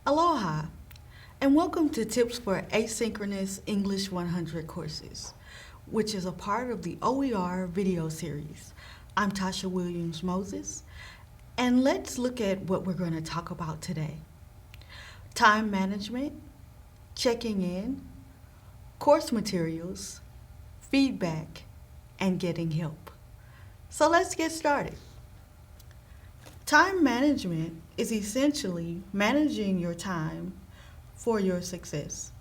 Aloha, and welcome to Tips for Asynchronous English 100 courses, which is a part of the OER video series. I'm Tasha Williams-Moses, and let's look at what we're going to talk about today. Time management, checking in, course materials, feedback, and getting help. So let's get started. Time management is essentially managing your time for your success.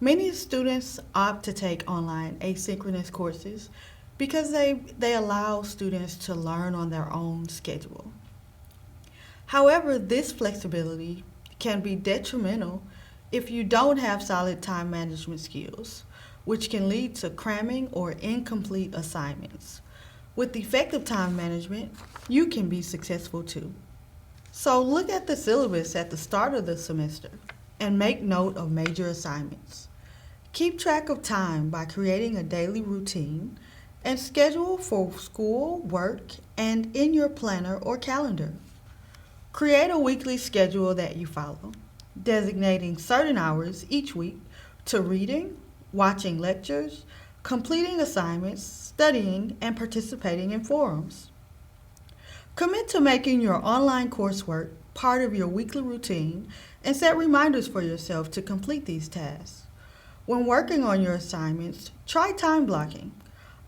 Many students opt to take online asynchronous courses because they allow students to learn on their own schedule. However, this flexibility can be detrimental if you don't have solid time management skills, which can lead to cramming or incomplete assignments. With effective time management, you can be successful too. So look at the syllabus at the start of the semester and make note of major assignments. Keep track of time by creating a daily routine and schedule for school, work, and in your planner or calendar. Create a weekly schedule that you follow, designating certain hours each week to reading, watching lectures, completing assignments, studying, and participating in forums. Commit to making your online coursework part of your weekly routine and set reminders for yourself to complete these tasks. When working on your assignments, try time blocking,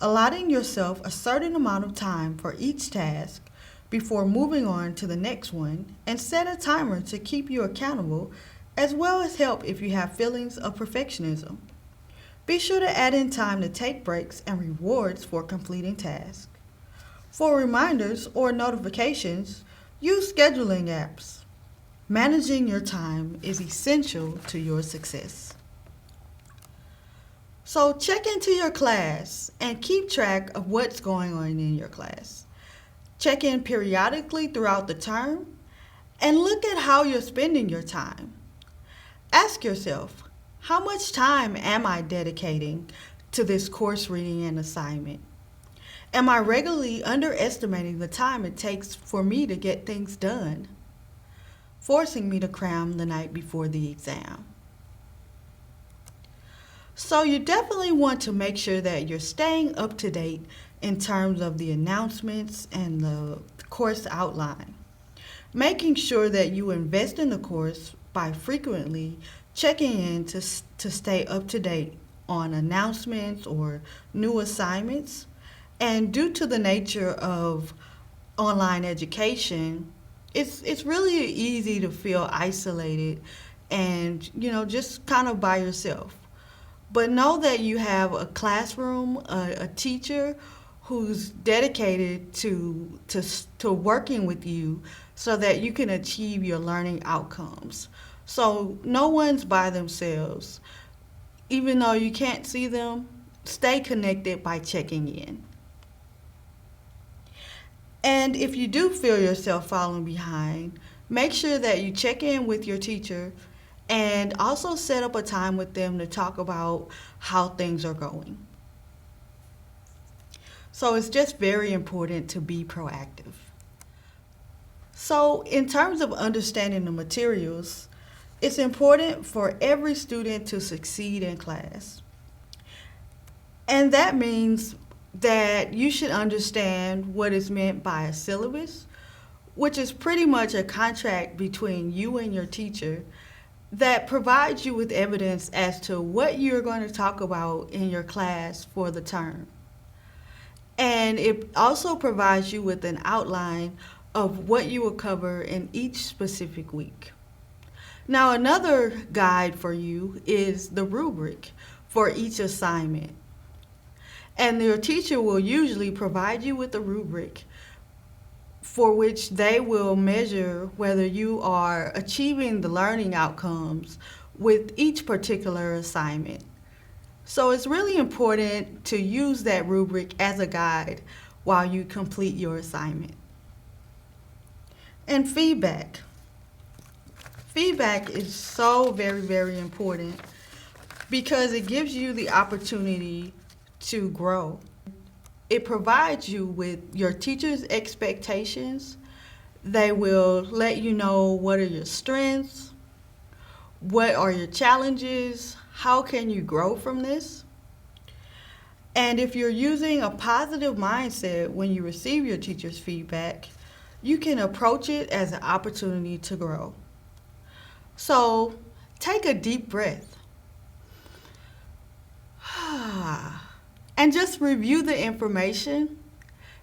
allotting yourself a certain amount of time for each task before moving on to the next one, and set a timer to keep you accountable as well as help if you have feelings of perfectionism. Be sure to add in time to take breaks and rewards for completing tasks. For reminders or notifications, use scheduling apps. Managing your time is essential to your success. So check into your class and keep track of what's going on in your class. Check in periodically throughout the term and look at how you're spending your time. Ask yourself, how much time am I dedicating to this course reading and assignment? Am I regularly underestimating the time it takes for me to get things done, forcing me to cram the night before the exam? So you definitely want to make sure that you're staying up to date in terms of the announcements and the course outline. Making sure that you invest in the course by frequently checking in to stay up to date on announcements or new assignments. And due to the nature of online education, it's really easy to feel isolated and, just kind of by yourself. But know that you have a classroom, a teacher who's dedicated to working with you so that you can achieve your learning outcomes. So no one's by themselves. Even though you can't see them, stay connected by checking in. And if you do feel yourself falling behind, make sure that you check in with your teacher and also set up a time with them to talk about how things are going. So it's just very important to be proactive. So in terms of understanding the materials, it's important for every student to succeed in class. And that means that you should understand what is meant by a syllabus, which is pretty much a contract between you and your teacher that provides you with evidence as to what you're going to talk about in your class for the term. And it also provides you with an outline of what you will cover in each specific week. Now, another guide for you is the rubric for each assignment. And your teacher will usually provide you with a rubric for which they will measure whether you are achieving the learning outcomes with each particular assignment. So it's really important to use that rubric as a guide while you complete your assignment. And feedback. Feedback is so very, very important because it gives you the opportunity to grow. It provides you with your teacher's expectations. They will let you know what are your strengths, What are your challenges? How can you grow from this? And if you're using a positive mindset when you receive your teacher's feedback, you can approach it as an opportunity to grow. So take a deep breath and just review the information.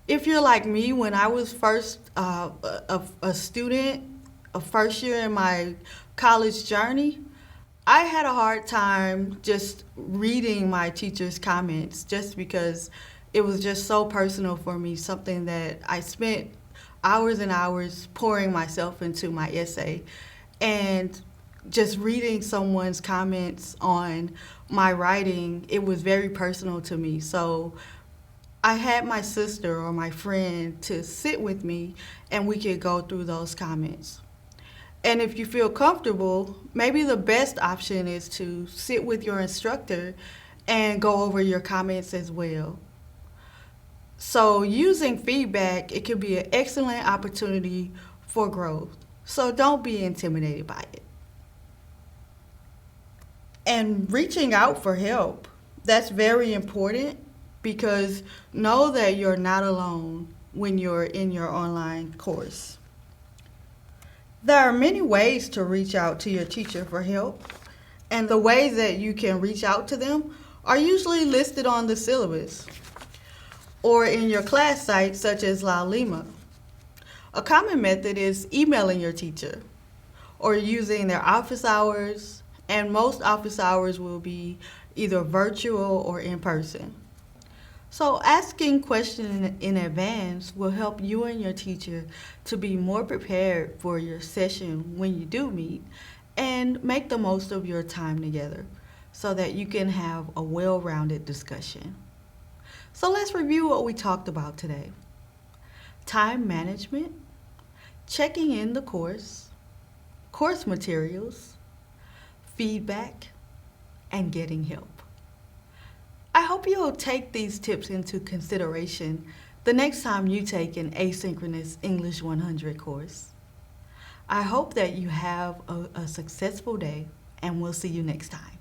If you're like me, when I was first a student, a first year in my college journey, I had a hard time just reading my teacher's comments just because it was just so personal for me, something that I spent hours and hours pouring myself into my essay. And just reading someone's comments on my writing, it was very personal to me. So I had my sister or my friend to sit with me and we could go through those comments. And if you feel comfortable, maybe the best option is to sit with your instructor and go over your comments as well. So using feedback, it can be an excellent opportunity for growth. So don't be intimidated by it. And reaching out for help, that's very important because know that you're not alone when you're in your online course. There are many ways to reach out to your teacher for help, and the ways that you can reach out to them are usually listed on the syllabus or in your class sites such as La Lima. A common method is emailing your teacher or using their office hours, and most office hours will be either virtual or in person. So asking questions in advance will help you and your teacher to be more prepared for your session when you do meet and make the most of your time together so that you can have a well-rounded discussion. So let's review what we talked about today. Time management, checking in the course materials, feedback, and getting help. I hope you'll take these tips into consideration the next time you take an Asynchronous English 100 course. I hope that you have a successful day, and we'll see you next time.